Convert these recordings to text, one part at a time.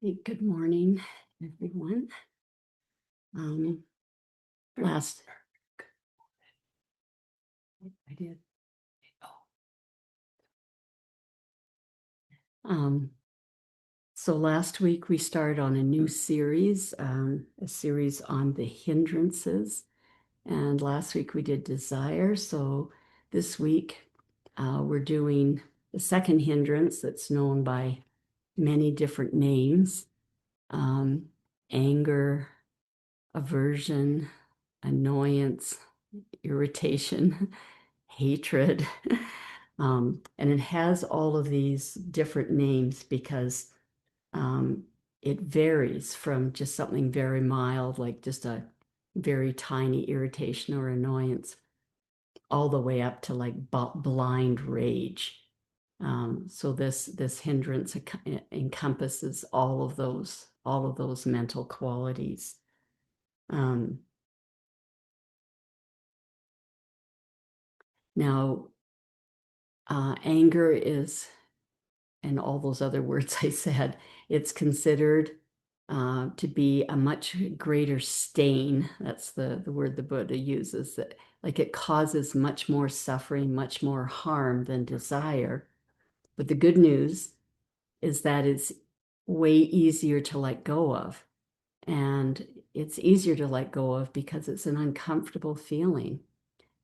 Hey, good morning, everyone. Um, last I did. Um, so last week we started on a new series, a series on the hindrances, and last week we did desire. So this week we're doing the second hindrance that's known by many different names: um, anger, aversion, annoyance, irritation, hatred. And it has all of these different names because um, it varies from just something very mild, like just a very tiny irritation or annoyance, all the way up to like blind rage. So this hindrance encompasses all of those mental qualities. Um, Now, anger is, and all those other words I said, it's considered to be a much greater stain. That's the word the Buddha uses, that like it causes much more suffering, much more harm than desire. But the good news is that it's way easier to let go of. And it's easier to let go of because it's an uncomfortable feeling.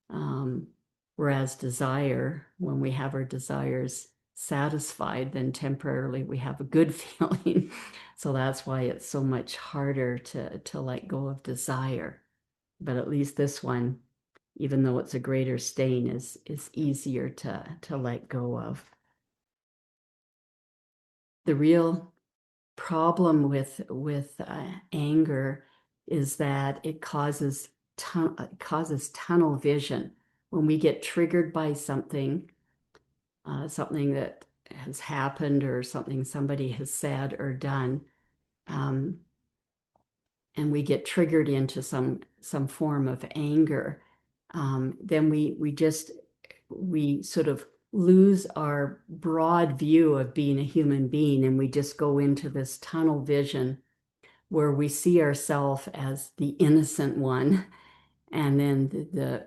Um, Whereas desire, when we have our desires satisfied, then temporarily we have a good feeling. So that's why it's so much harder to let go of desire. But at least this one, even though it's a greater stain, is easier to let go of. The real problem with anger is that it causes tunnel vision. When we get triggered by something that has happened or something somebody has said or done, um, and we get triggered into some form of anger, then we sort of lose our broad view of being a human being, and we just go into this tunnel vision where we see ourselves as the innocent one, and then the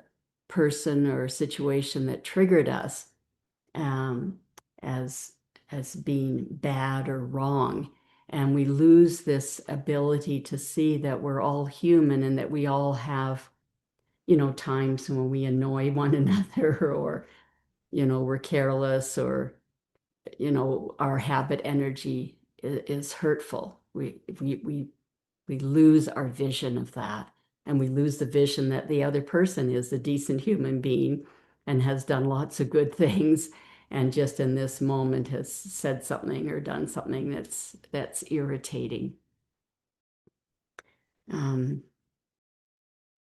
person or situation that triggered us um, as as being bad or wrong. And we lose this ability to see that we're all human and that we all have, times when we annoy one another, or, we're careless, or, our habit energy is hurtful. We lose our vision of that, and we lose the vision that the other person is a decent human being and has done lots of good things, and just in this moment has said something or done something that's irritating. Um,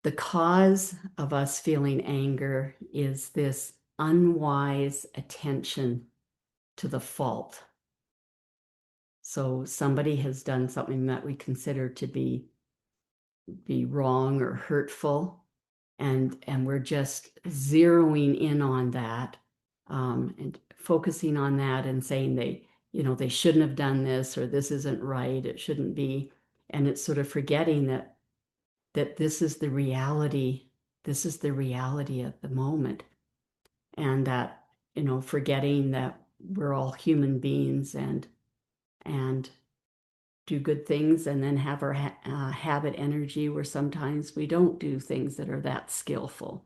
the cause of us feeling anger is this unwise attention to the fault. So somebody has done something that we consider to be wrong or hurtful, and we're just zeroing in on that, and focusing on that and saying they shouldn't have done this, or this isn't right, it shouldn't be. And it's sort of forgetting that this is the reality at the moment, and that, forgetting that we're all human beings, and do good things, and then have our habit energy where sometimes we don't do things that are that skillful.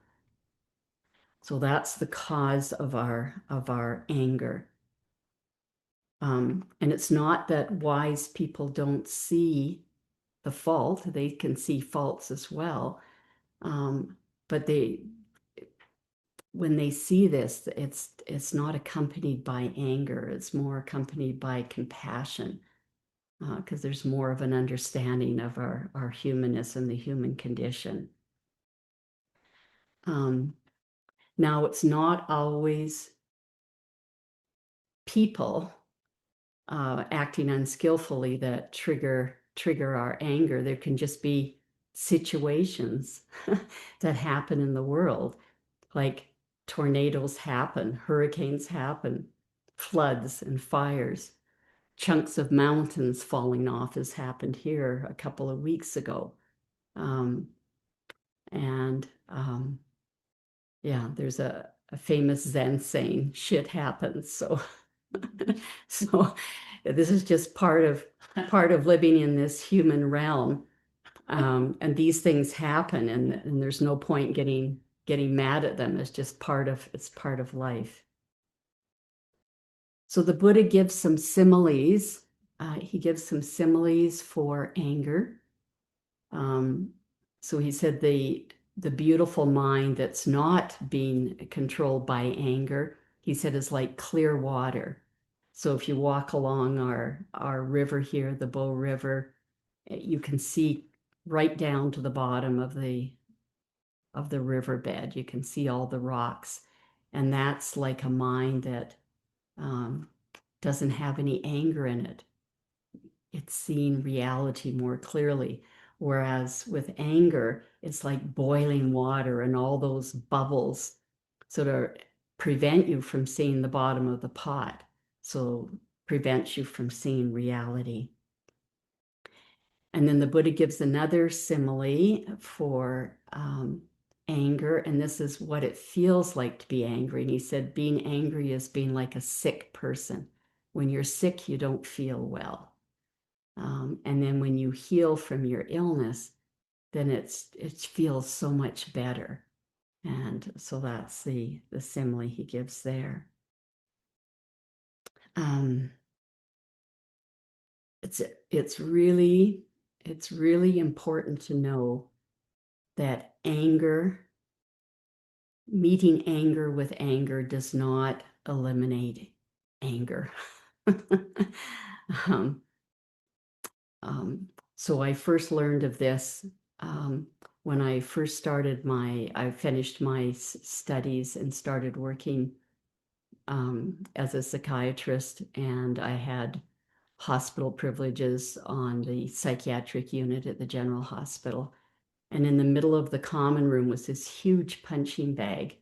So that's the cause of our anger. And it's not that wise people don't see the fault; they can see faults as well. But when they see this, it's not accompanied by anger. It's more accompanied by compassion, because there's more of an understanding of our humanness and the human condition. Um, Now, it's not always people acting unskillfully that trigger our anger. There can just be situations that happen in the world, like tornadoes happen, hurricanes happen, floods and fires. chunks of mountains falling off has happened here a couple of weeks ago. And yeah, there's a famous Zen saying, shit happens. So, so this is just part of living in this human realm. And these things happen, and there's no point getting mad at them. It's part of life. So the Buddha gives some similes. He gives some similes for anger. So he said the beautiful mind that's not being controlled by anger, he said, is like clear water. So if you walk along our river here, the Bow River, you can see right down to the bottom of the riverbed. You can see all the rocks, and that's like a mind that doesn't have any anger in it. It's seeing reality more clearly. Whereas with anger, it's like boiling water, and all those bubbles sort of prevent you from seeing the bottom of the pot. So prevents you from seeing reality. And then the Buddha gives another simile for anger, and this is what it feels like to be angry. And he said, being angry is being like a sick person. When you're sick, you don't feel well. And then when you heal from your illness, then it feels so much better. And so that's the simile he gives there. It's really important to know that meeting anger with anger does not eliminate anger. um, so I first learned of this when I finished my studies and started working as a psychiatrist, and I had hospital privileges on the psychiatric unit at the General Hospital. And in the middle of the common room was this huge punching bag.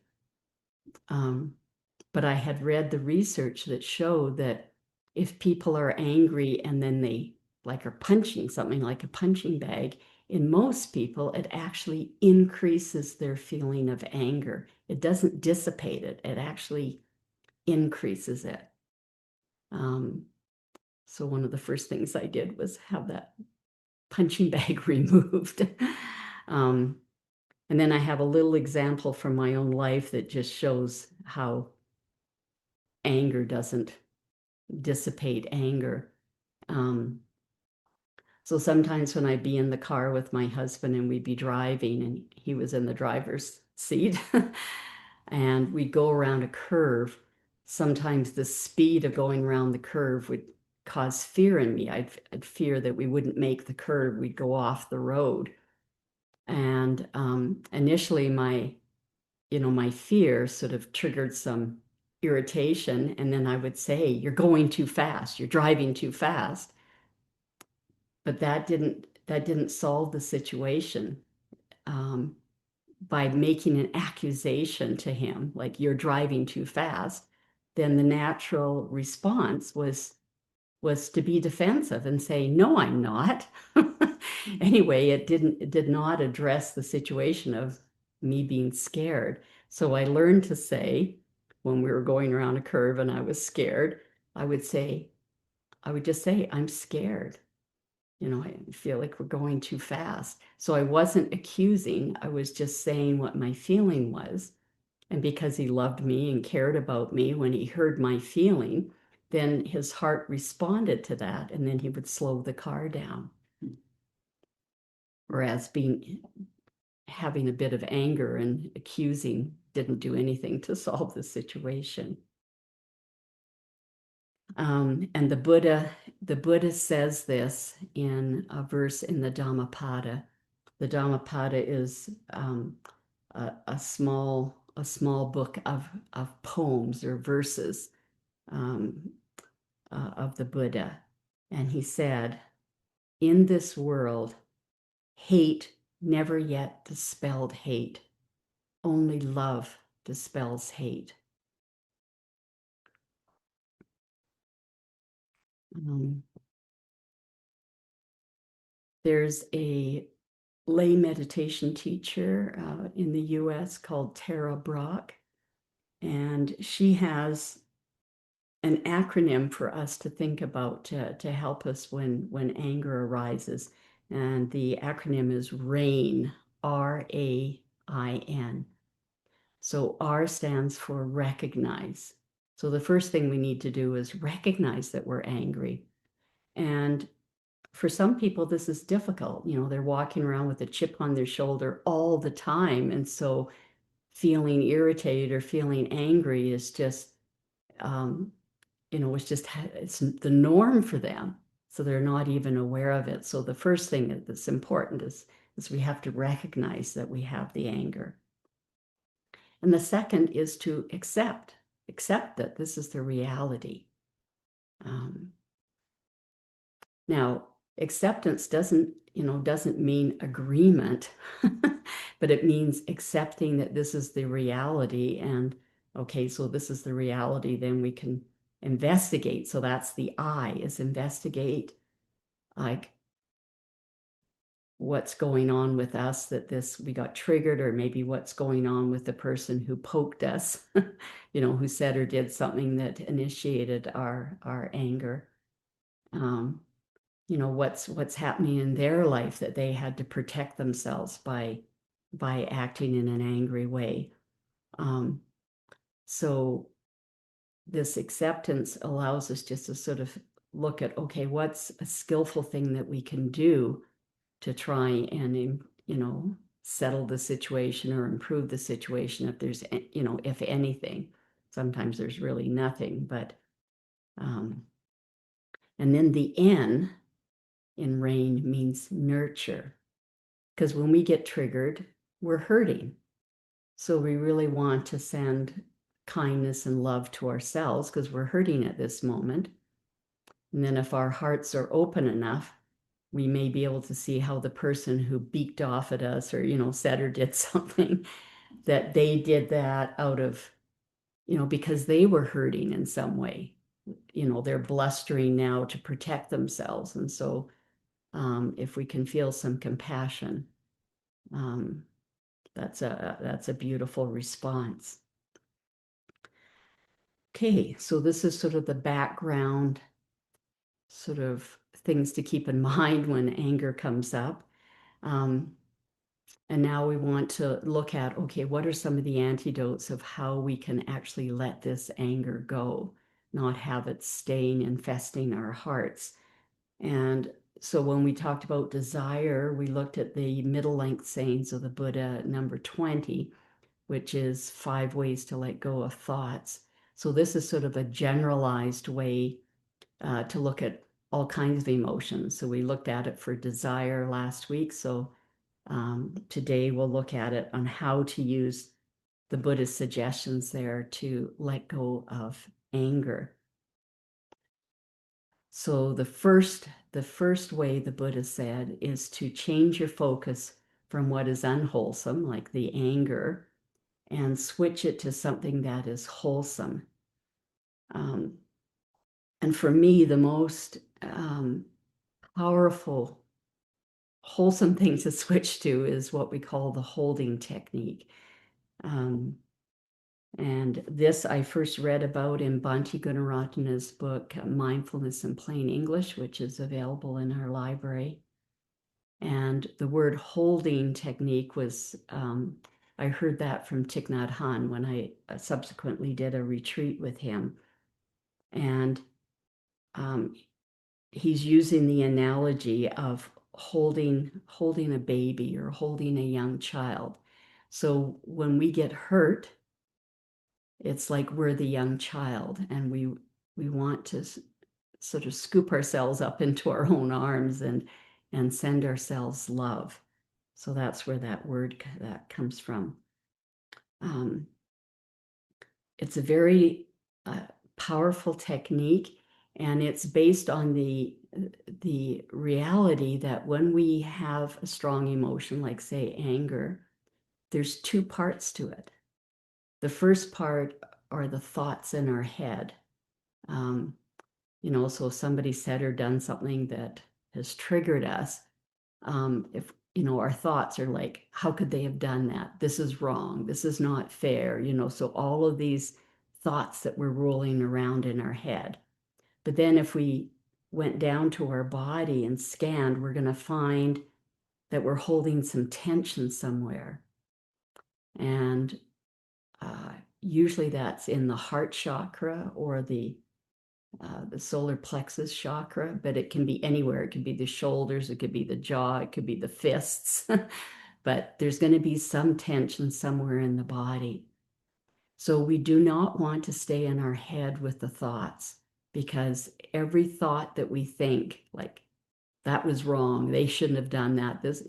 But I had read the research that showed that if people are angry and then they are punching something like a punching bag, in most people, it actually increases their feeling of anger. It doesn't dissipate it, it actually increases it. So one of the first things I did was have that punching bag removed. And then I have a little example from my own life that just shows how anger doesn't dissipate anger. So sometimes when I'd be in the car with my husband and we'd be driving, and he was in the driver's seat, and we'd go around a curve, sometimes the speed of going around the curve would cause fear in me. I'd fear that we wouldn't make the curve, we'd go off the road. And initially my fear sort of triggered some irritation, and then I would say, you're going too fast, you're driving too fast. But that didn't solve the situation. By making an accusation to him, like you're driving too fast, then the natural response was to be defensive and say, no, I'm not. Anyway, it did not address the situation of me being scared. So I learned to say, when we were going around a curve and I was scared, I would just say, I'm scared. I feel like we're going too fast. So I wasn't accusing, I was just saying what my feeling was. And because he loved me and cared about me, when he heard my feeling, then his heart responded to that, and then he would slow the car down. Whereas having a bit of anger and accusing didn't do anything to solve the situation. And the Buddha says this in a verse in the Dhammapada. The Dhammapada is a small book of poems or verses of the Buddha. And he said, in this world, hate never yet dispelled hate. Only love dispels hate. Um, there's a lay meditation teacher in the US called Tara Brach, and she has an acronym for us to think about to help us when anger arises. And the acronym is RAIN, RAIN. So R stands for recognize. So the first thing we need to do is recognize that we're angry. And for some people, this is difficult. You know, they're walking around with a chip on their shoulder all the time. And so feeling irritated or feeling angry is just, um, it's the norm for them. So they're not even aware of it. So the first thing that's important is we have to recognize that we have the anger. And the second is to accept that this is the reality. Um, Now, acceptance doesn't mean agreement, but it means accepting that this is the reality. And okay, so this is the reality, then we can investigate. So that's the I, is investigate, like what's going on with us, that this we got triggered, or maybe what's going on with the person who poked us, who said or did something that initiated our anger. Um, what's happening in their life that they had to protect themselves by acting in an angry way. Um, so this acceptance allows us just to sort of look at, okay, what's a skillful thing that we can do to try and settle the situation or improve the situation, if there's if anything. Sometimes there's really nothing, but and then the N in RAIN means nurture. Because when we get triggered, we're hurting. So we really want to send kindness and love to ourselves because we're hurting at this moment. And then if our hearts are open enough, we may be able to see how the person who beaked off at us or, said or did something, that they did that out of, because they were hurting in some way. They're blustering now to protect themselves. And so if we can feel some compassion, um, that's a beautiful response. Okay, so this is sort of the background sort of things to keep in mind when anger comes up. Um, and now we want to look at, okay, what are some of the antidotes of how we can actually let this anger go, not have it staying, infesting our hearts. And so when we talked about desire, we looked at the middle length sayings of the Buddha, number 20, which is 5 ways to let go of thoughts. So this is sort of a generalized way to look at all kinds of emotions. So we looked at it for desire last week. So today we'll look at it on how to use the Buddha's suggestions there to let go of anger. So the first way the Buddha said is to change your focus from what is unwholesome, like the anger, and switch it to something that is wholesome. Um, and for me, the most powerful, wholesome thing to switch to is what we call the holding technique. Um, and this I first read about in Bhante Gunaratana's book, Mindfulness in Plain English, which is available in our library. And the word holding technique was, I heard that from Thich Nhat Hanh when I subsequently did a retreat with him. And um, he's using the analogy of holding a baby or holding a young child. So when we get hurt, it's like we're the young child, and we want to sort of scoop ourselves up into our own arms and send ourselves love. So that's where that word that comes from. Um, it's a very powerful technique, and it's based on the reality that when we have a strong emotion, like say anger, there's 2 parts to it. The first part are the thoughts in our head. Um, So if somebody said or done something that has triggered us, if our thoughts are like, how could they have done that? This is wrong. This is not fair. So all of these thoughts that we're rolling around in our head. But then if we went down to our body and scanned, we're going to find that we're holding some tension somewhere. And usually that's in the heart chakra or the solar plexus chakra, but it can be anywhere. It could be the shoulders, it could be the jaw, it could be the fists, but there's going to be some tension somewhere in the body. So we do not want to stay in our head with the thoughts, because every thought that we think, like, that was wrong, they shouldn't have done that, this,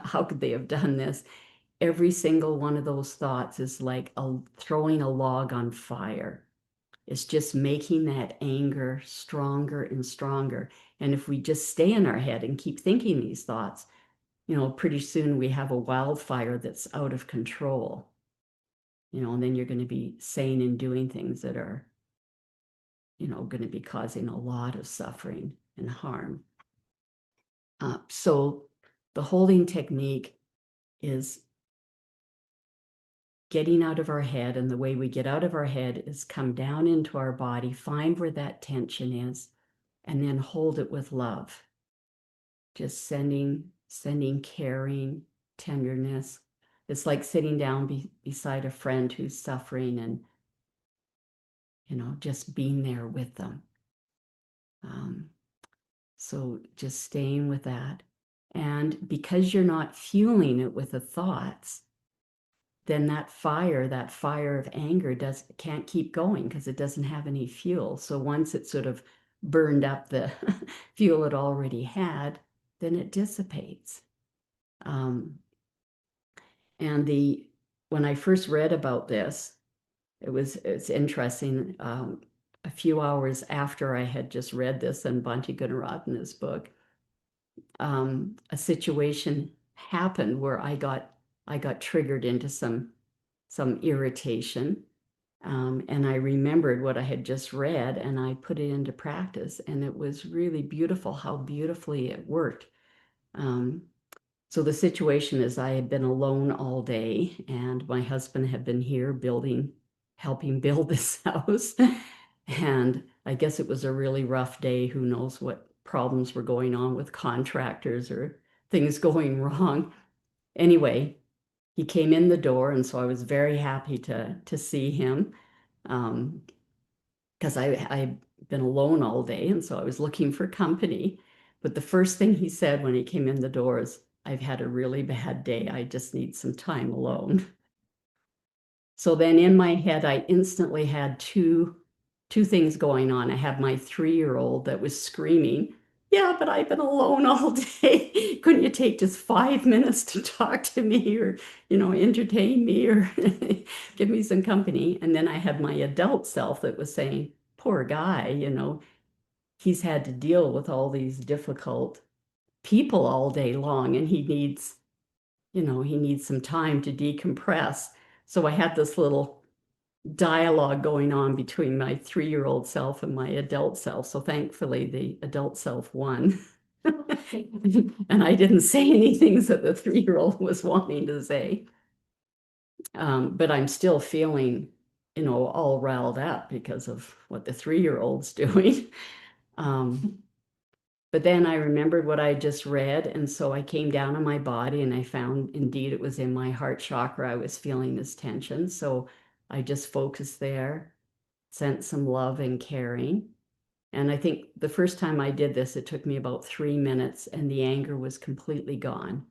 how could they have done this? Every single one of those thoughts is like throwing a log on fire. It's just making that anger stronger and stronger. And if we just stay in our head and keep thinking these thoughts, pretty soon we have a wildfire that's out of control. And then you're going to be saying and doing things that are, going to be causing a lot of suffering and harm. So the holding technique is getting out of our head. And the way we get out of our head is come down into our body, find where that tension is, and then hold it with love. Just sending caring, tenderness. It's like sitting down beside a friend who's suffering and, just being there with them. So just staying with that. And because you're not fueling it with the thoughts, then that fire of anger can't keep going because it doesn't have any fuel. So once it sort of burned up the fuel it already had, then it dissipates. And when I first read about this, it's interesting. A few hours after I had just read this and Bhante Gunaratana's book, a situation happened where I got triggered into some irritation. And I remembered what I had just read and I put it into practice. And it was really beautiful how beautifully it worked. Um, so the situation is I had been alone all day and my husband had been here helping build this house. And I guess it was a really rough day. Who knows what problems were going on with contractors or things going wrong. Anyway, he came in the door, and so I was very happy to see him, because I'd been alone all day, and so I was looking for company. But the first thing he said when he came in the door is, I've had a really bad day. I just need some time alone. So then in my head, I instantly had two things going on. I had my 3-year-old that was screaming, yeah, but I've been alone all day. Couldn't you take just 5 minutes to talk to me or, entertain me or give me some company? And then I had my adult self that was saying, poor guy, he's had to deal with all these difficult people all day long and he needs some time to decompress. So I had this little dialogue going on between my 3-year-old self and my adult self. So thankfully, the adult self won. And I didn't say anything that the 3-year-old was wanting to say. But I'm still feeling, all riled up because of what the 3-year-old's doing. But then I remembered what I just read, and so I came down on my body and I found indeed it was in my heart chakra. I was feeling this tension. So I just focused there, sent some love and caring. And I think the first time I did this, it took me about 3 minutes and the anger was completely gone.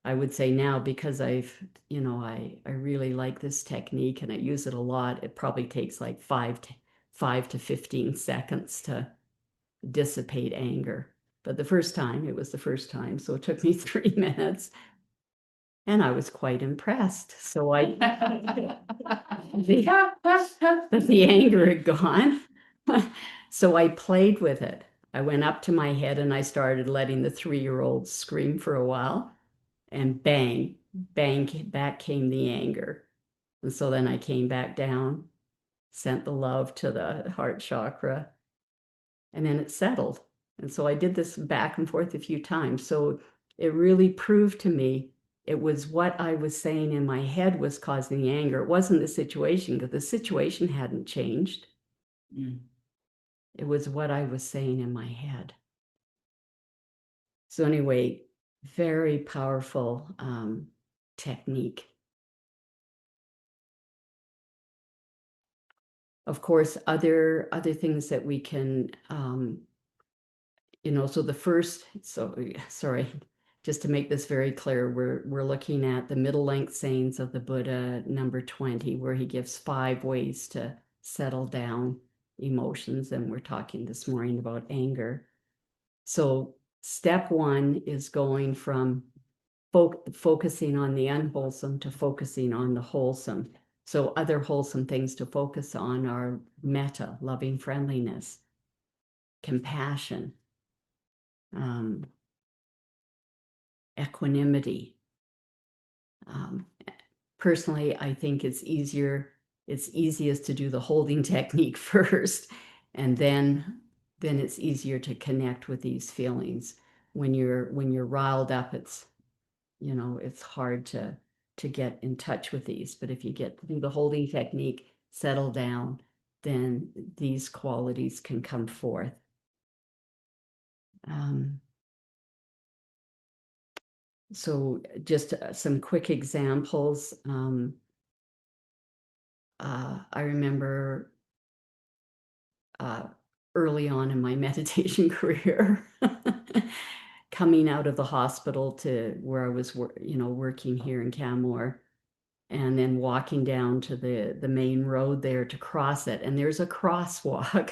I would say now, because I really like this technique and I use it a lot, it probably takes like 5 to 15 seconds to dissipate anger. But the first time, it was the first time. So it took me 3 minutes and I was quite impressed. So the anger had gone. So I played with it. I went up to my head and I started letting the 3-year-old scream for a while. And bang, bang, back came the anger. And so then I came back down, sent the love to the heart chakra, and then it settled. And so I did this back and forth a few times. So it really proved to me it was what I was saying in my head was causing the anger. It wasn't the situation, because the situation hadn't changed. Mm. It was what I was saying in my head. So anyway, very powerful technique. Of course, other things that we can, so the first, so sorry, just to make this very clear, we're looking at the middle length sayings of the Buddha, number 20, where he gives 5 ways to settle down emotions, and we're talking this morning about anger. So step 1 is going from focusing on the unwholesome to focusing on the wholesome. So other wholesome things to focus on are metta, loving friendliness, compassion, um, equanimity. Um, Personally, I think it's easiest to do the holding technique first, and then it's easier to connect with these feelings. When you're riled up, it's hard to get in touch with these. But if you get to do the holding technique, settle down, then these qualities can come forth. So just some quick examples. I remember uh, early on in my meditation career, coming out of the hospital to where I was, working here in Canmore, and then walking down to the main road there to cross it. And there's a crosswalk.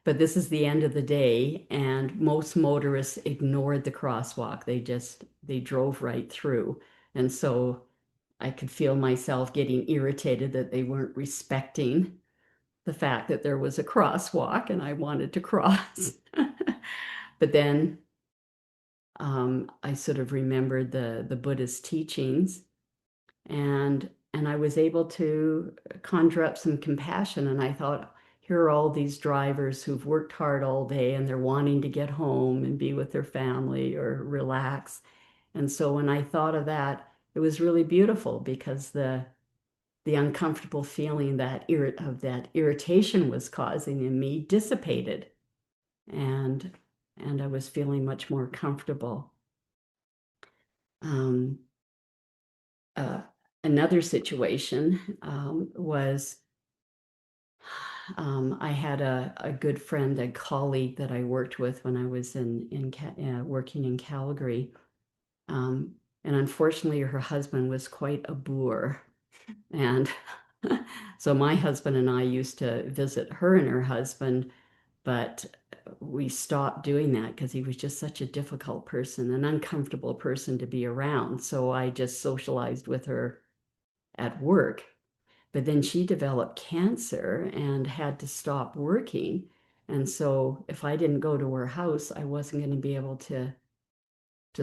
But this is the end of the day, and most motorists ignored the crosswalk. They drove right through. And so I could feel myself getting irritated that they weren't respecting the fact that there was a crosswalk and I wanted to cross. But then I sort of remembered the Buddhist teachings, and I was able to conjure up some compassion. And I thought, here are all these drivers who've worked hard all day and they're wanting to get home and be with their family or relax. And so when I thought of that, it was really beautiful, because the uncomfortable feeling of that irritation was causing in me dissipated, and I was feeling much more comfortable. Um, uh, Another situation was, I had a good friend, a colleague that I worked with when I was working in Calgary, um, and unfortunately, her husband was quite a boor. And so my husband and I used to visit her and her husband, but we stopped doing that because he was just such a difficult person, an uncomfortable person to be around. So I just socialized with her at work. But then she developed cancer and had to stop working. And so if I didn't go to her house, I wasn't going to be able to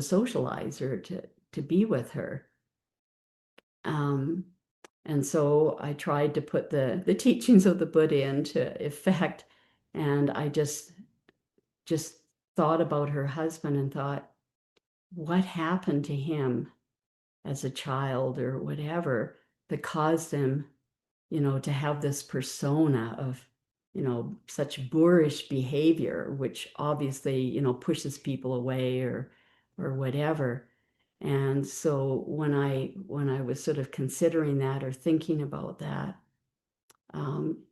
socialize or to be with her. Um, And so I tried to put the teachings of the Buddha into effect. And I just thought about her husband and thought, what happened to him as a child or whatever that caused him, to have this persona of, such boorish behavior, which obviously, pushes people away or whatever. And so when I was sort of considering that or thinking about that,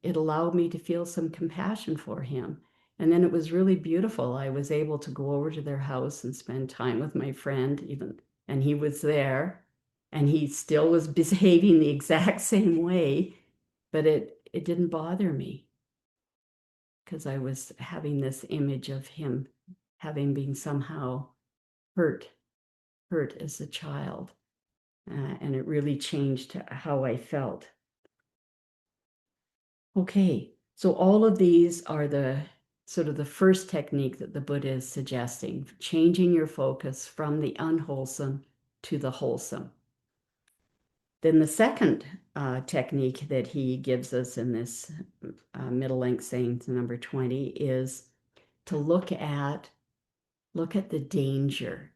it allowed me to feel some compassion for him. And then it was really beautiful. I was able to go over to their house and spend time with my friend, and he was there, and he still was behaving the exact same way, but it didn't bother me, because I was having this image of him having been somehow hurt, hurt as a child. And it really changed how I felt. Okay, so all of these are the sort of the first technique that the Buddha is suggesting, changing your focus from the unwholesome to the wholesome. Then the second technique that he gives us in this middle length saying number 20 is to look at the danger.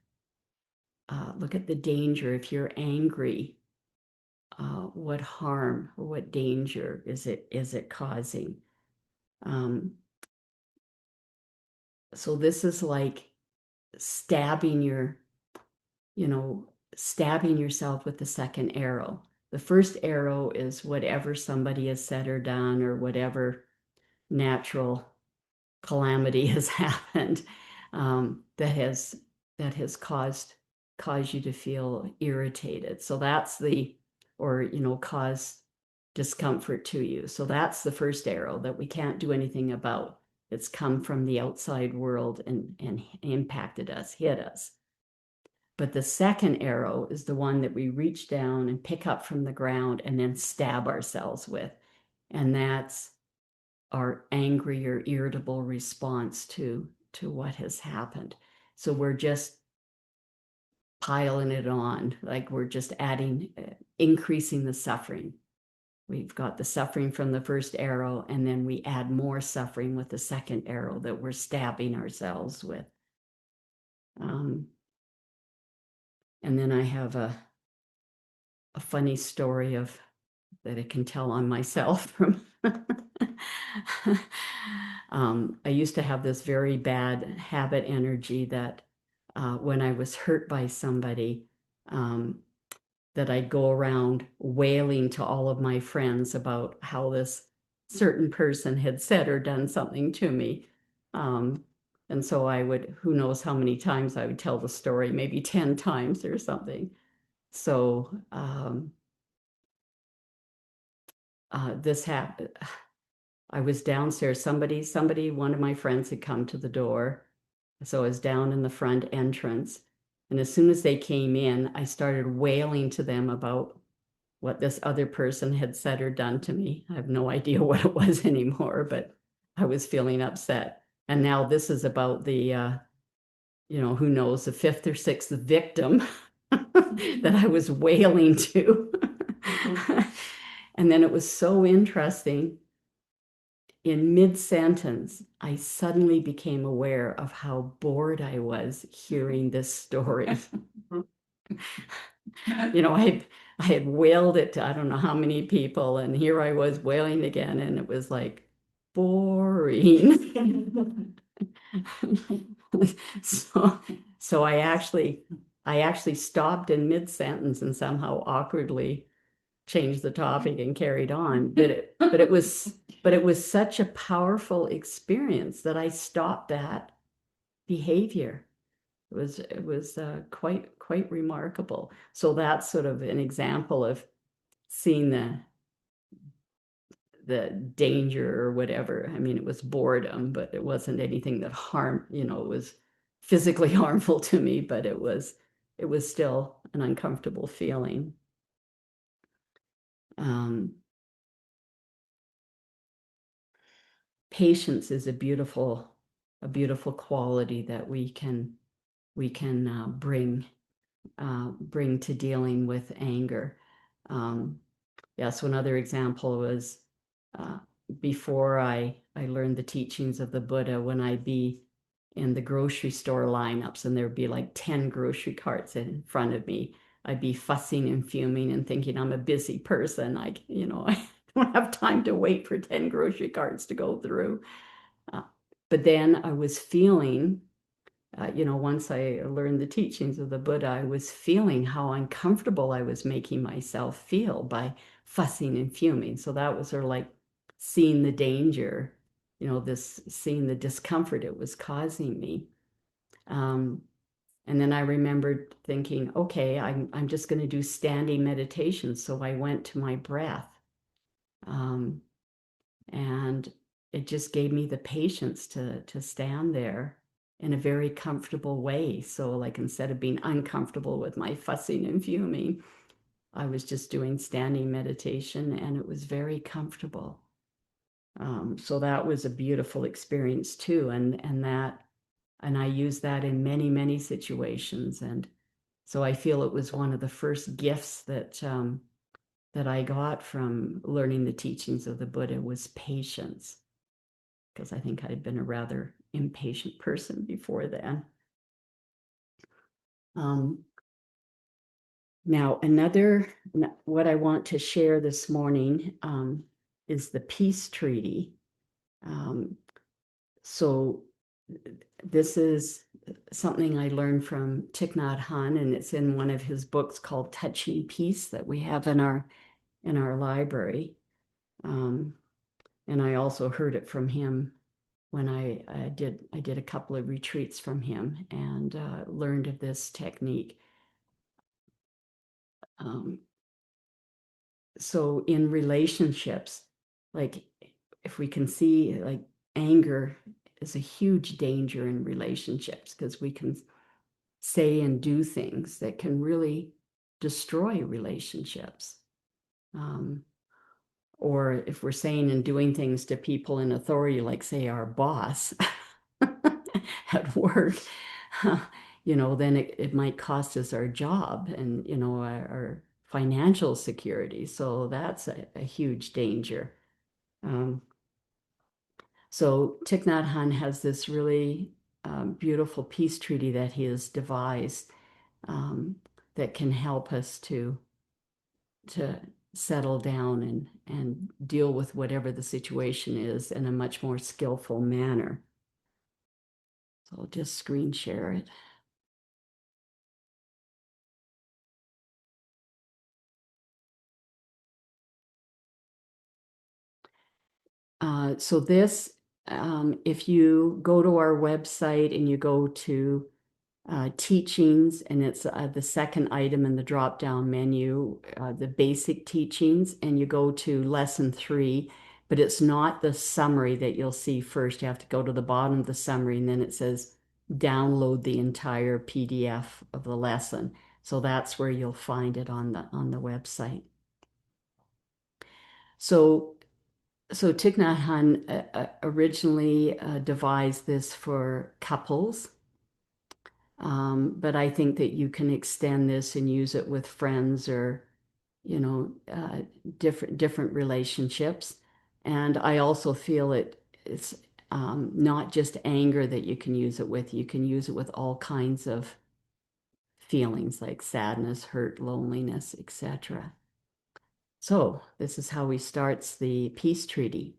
Look at the danger. If you're angry, what harm or what danger is it causing? So this is like stabbing stabbing yourself with the second arrow. The first arrow is whatever somebody has said or done, or whatever natural calamity has happened, that has caused you to feel irritated. So that's or cause discomfort to you. So that's the first arrow that we can't do anything about. It's come from the outside world and impacted us, hit us. But the second arrow is the one that we reach down and pick up from the ground and then stab ourselves with. And that's our angry or irritable response to what has happened. So we're just piling it on, like we're just increasing the suffering. We've got the suffering from the first arrow, and then we add more suffering with the second arrow that we're stabbing ourselves with. And then I have a funny story that I can tell on myself from I used to have this very bad habit energy that when I was hurt by somebody, that I'd go around wailing to all of my friends about how this certain person had said or done something to me. And so I would, who knows how many times I would tell the story, maybe 10 times or something. So this happened. I was downstairs. One of my friends had come to the door. So I was down in the front entrance. And as soon as they came in, I started wailing to them about what this other person had said or done to me. I have no idea what it was anymore, but I was feeling upset. And now this is about the, who knows, the fifth or sixth victim that I was wailing to. And then it was so interesting. In mid-sentence, I suddenly became aware of how bored I was hearing this story. I had wailed it to I don't know how many people, and here I was wailing again, and it was like boring. So I actually stopped in mid-sentence and somehow awkwardly changed the topic and carried on. But it was such a powerful experience that I stopped that behavior. It was quite remarkable. So that's sort of an example of seeing the danger or whatever. I mean, it was boredom, but it wasn't anything that harmed, it was physically harmful to me, but it was still an uncomfortable feeling. Patience is a beautiful quality that we can bring to dealing with anger. Yes, one other example was before I learned the teachings of the Buddha, when I'd be in the grocery store lineups and there'd be like 10 grocery carts in front of me, I'd be fussing and fuming and thinking I'm a busy person. I don't have time to wait for 10 grocery carts to go through. But then I was feeling, once I learned the teachings of the Buddha, I was feeling how uncomfortable I was making myself feel by fussing and fuming. So that was sort of like seeing the danger, seeing the discomfort it was causing me. And then I remembered thinking, okay, I'm just going to do standing meditation. So I went to my breath. And it just gave me the patience to stand there in a very comfortable way. So like instead of being uncomfortable with my fussing and fuming, I was just doing standing meditation, and it was very comfortable. So that was a beautiful experience too. And I use that in many, many situations. And so I feel it was one of the first gifts that that I got from learning the teachings of the Buddha was patience, because I think I'd been a rather impatient person before then. Um, Now, what I want to share this morning is the peace treaty. Um, so, this is something I learned from Thich Nhat Hanh, and it's in one of his books called Touching Peace that we have in our library. Um, and I also heard it from him when I did a couple of retreats from him and learned of this technique. Um, so in relationships, like if we can see like anger is a huge danger in relationships because we can say and do things that can really destroy relationships. Um, or if we're saying and doing things to people in authority, like say our boss at work, then it might cost us our job and, our financial security. So that's a huge danger. Um, so Thich Nhat Hanh has this really beautiful peace treaty that he has devised um, that can help us to settle down and deal with whatever the situation is in a much more skillful manner. So I'll just screen share it. So this, if you go to our website and you go to teachings, and it's the second item in the drop-down menu, the basic teachings, and you go to lesson 3, but it's not the summary that you'll see first. You have to go to the bottom of the summary, and then it says download the entire PDF of the lesson. So that's where you'll find it on the website. So Thich Nhat Hanh originally devised this for couples. But I think that you can extend this and use it with friends or, you know, uh, different relationships. And I also feel it's not just anger that you can use it with. You can use it with all kinds of feelings like sadness, hurt, loneliness, etc. So this is how he starts the peace treaty.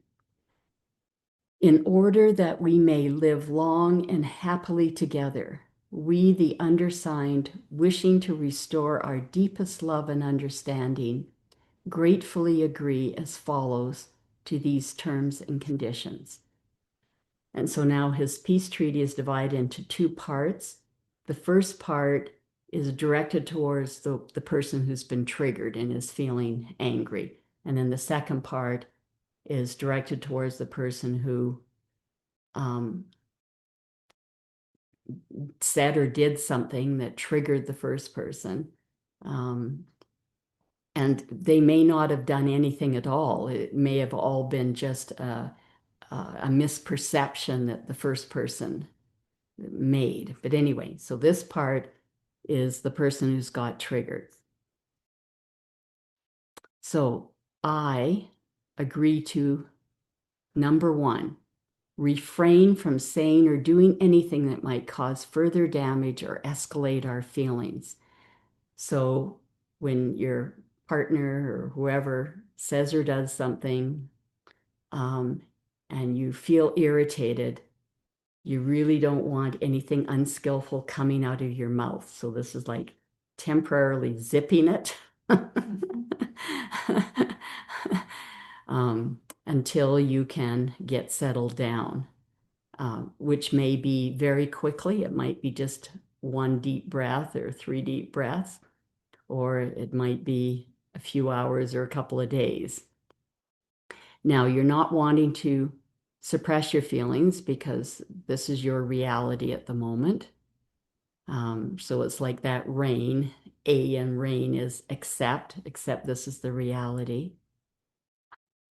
In order that we may live long and happily together, we, the undersigned, wishing to restore our deepest love and understanding, gratefully agree as follows to these terms and conditions. And so now his peace treaty is divided into 2 parts. The first part is directed towards the person who's been triggered and is feeling angry. And then the second part is directed towards the person who um, said or did something that triggered the first person. Um, and they may not have done anything at all. It may have all been just a misperception that the first person made. But anyway, so this part is the person who's got triggered. So I agree to number 1, refrain from saying or doing anything that might cause further damage or escalate our feelings. So when your partner or whoever says or does something um, and you feel irritated, you really don't want anything unskillful coming out of your mouth. So this is like temporarily zipping it until you can get settled down, which may be very quickly. It might be just 1 deep breath or 3 deep breaths, or it might be a few hours or a couple of days. Now, you're not wanting to suppress your feelings because this is your reality at the moment. So it's like that rain. A in rain is accept this is the reality.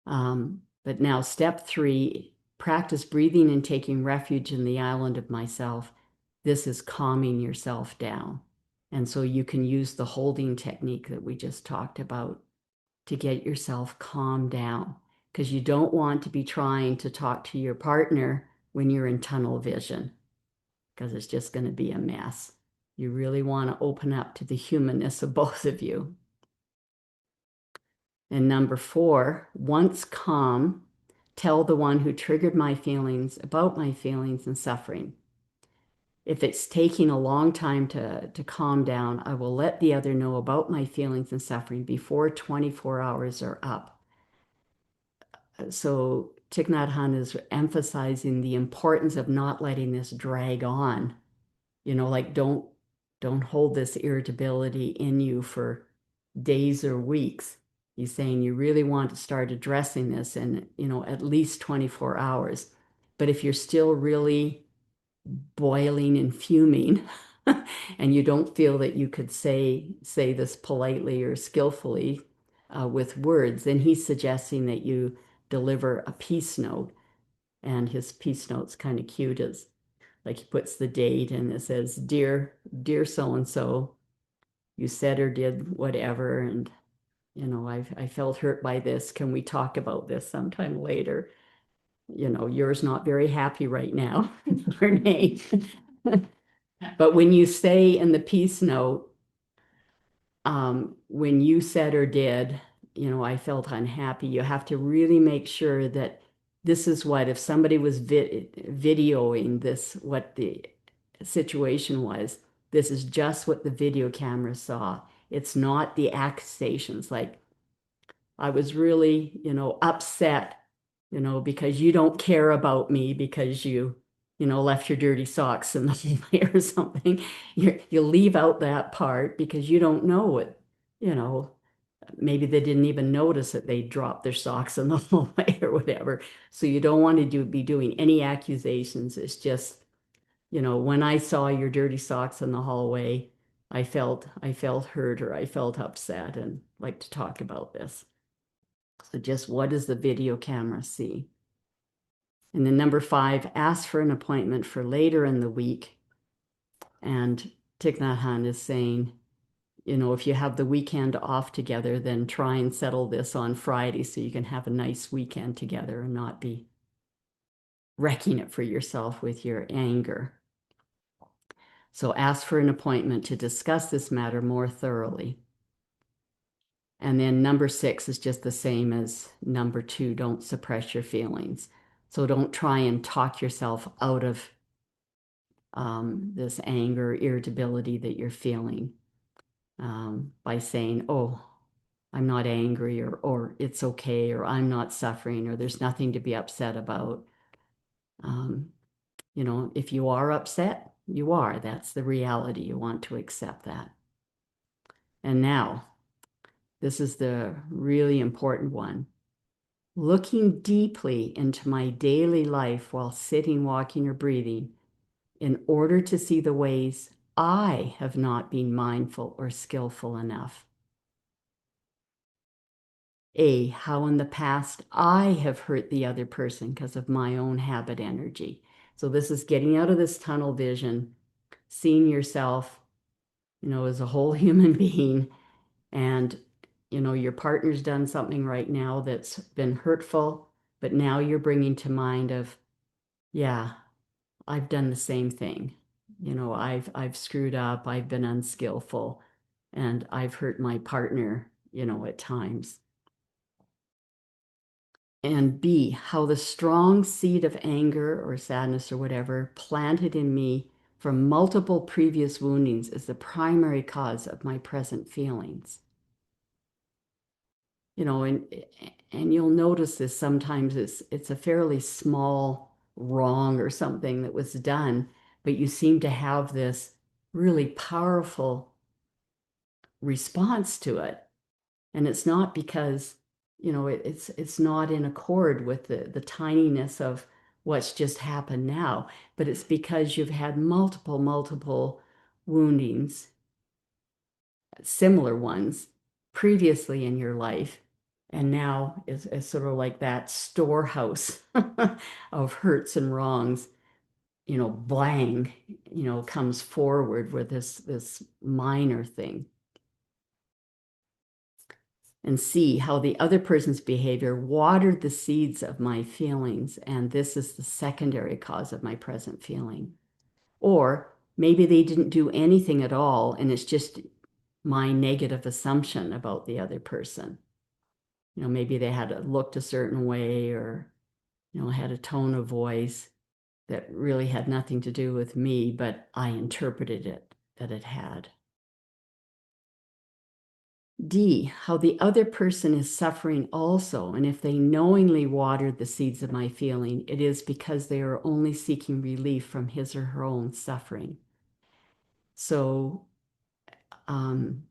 But now, step 3, practice breathing and taking refuge in the island of myself. This is calming yourself down. And so you can use the holding technique that we just talked about. to get yourself calmed down because you don't want to be trying to talk to your partner when you're in tunnel vision because it's just going to be a mess. You really want to open up to the humanness of both of you. And number 4, once calm, tell the one who triggered my feelings about my feelings and suffering. If it's taking a long time to calm down, I will let the other know about my feelings and suffering before 24 hours are up. So Thich Nhat Hanh is emphasizing the importance of not letting this drag on. Like don't hold this irritability in you for days or weeks. He's saying you really want to start addressing this in, at least 24 hours. But if you're still really boiling and fuming and you don't feel that you could say this politely or skillfully with words, then he's suggesting that you deliver a peace note. And his peace note's kind of cute, as like he puts the date and it says, dear so and so, you said or did whatever, and I felt hurt by this. Can we talk about this sometime later? Yours not very happy right now, Renee. But when you say in the peace note, when you said or did, I felt unhappy, you have to really make sure that this is what, if somebody was videoing this, what the situation was, this is just what the video camera saw. It's not the accusations. Like, I was really, upset, because you don't care about me because you left your dirty socks in the hallway or something. You leave out that part because you don't know it, you know, maybe they didn't even notice that they dropped their socks in the hallway or whatever. So you don't want to be doing any accusations. It's just, when I saw your dirty socks in the hallway, I felt hurt or I felt upset and like to talk about this. So just what does the video camera see? And then number 5, ask for an appointment for later in the week. And Thich Nhat Hanh is saying, if you have the weekend off together, then try and settle this on Friday so you can have a nice weekend together and not be wrecking it for yourself with your anger. So ask for an appointment to discuss this matter more thoroughly. And then number 6 is just the same as number 2. Don't suppress your feelings. So don't try and talk yourself out of this anger, irritability that you're feeling by saying, oh, I'm not angry, or it's okay, or I'm not suffering, or there's nothing to be upset about. If you are upset, you are. That's the reality. You want to accept that. And now, this is the really important one. Looking deeply into my daily life while sitting, walking, or breathing in order to see the ways I have not been mindful or skillful enough. How in the past I have hurt the other person because of my own habit energy. So this is getting out of this tunnel vision, seeing yourself, as a whole human being, and your partner's done something right now that's been hurtful, but now you're bringing to mind of, yeah, I've done the same thing. I've screwed up, I've been unskillful, and I've hurt my partner, at times. And B, how the strong seed of anger or sadness or whatever planted in me from multiple previous woundings is the primary cause of my present feelings. And you'll notice this sometimes it's a fairly small wrong or something that was done, but you seem to have this really powerful response to it. And it's not because, it's not in accord with the tininess of what's just happened now, but it's because you've had multiple woundings, similar ones previously in your life. And now is sort of like that storehouse of hurts and wrongs, blang, comes forward with this minor thing. And C, how the other person's behavior watered the seeds of my feelings, and this is the secondary cause of my present feeling. Or maybe they didn't do anything at all, and it's just my negative assumption about the other person. Maybe they had looked a certain way or, had a tone of voice that really had nothing to do with me, but I interpreted it that it had. D, how the other person is suffering also, and if they knowingly watered the seeds of my feeling, it is because they are only seeking relief from his or her own suffering. So um,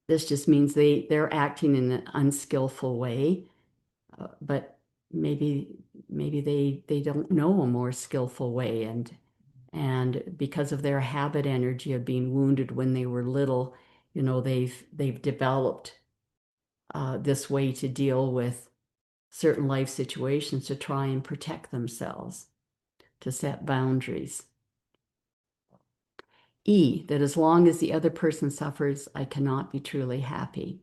this just means they're acting in an unskillful way, but maybe they don't know a more skillful way, and because of their habit energy of being wounded when they were little, they've developed this way to deal with certain life situations to try and protect themselves, to set boundaries. E, that as long as the other person suffers, I cannot be truly happy.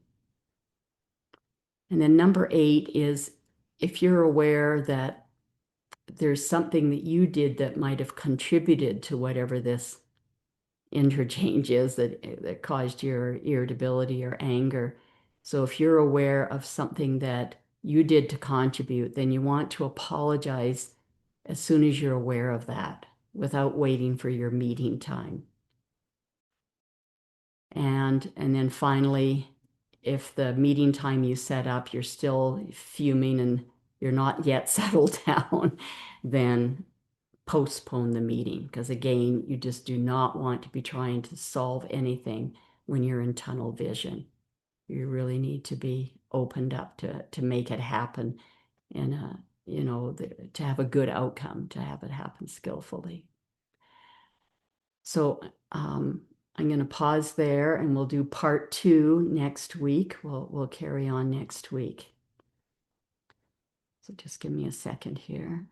And then number 8 is if you're aware that there's something that you did that might have contributed to whatever this interchange is that caused your irritability or anger. So if you're aware of something that you did to contribute, then you want to apologize as soon as you're aware of that without waiting for your meeting time. And then finally, if the meeting time you set up, you're still fuming and you're not yet settled down, then postpone the meeting, because again, you just do not want to be trying to solve anything when you're in tunnel vision. You really need to be opened up to make it happen in a, to have a good outcome, to have it happen skillfully. So I'm going to pause there and we'll do part 2 next week. We'll carry on next week. So just give me a second here.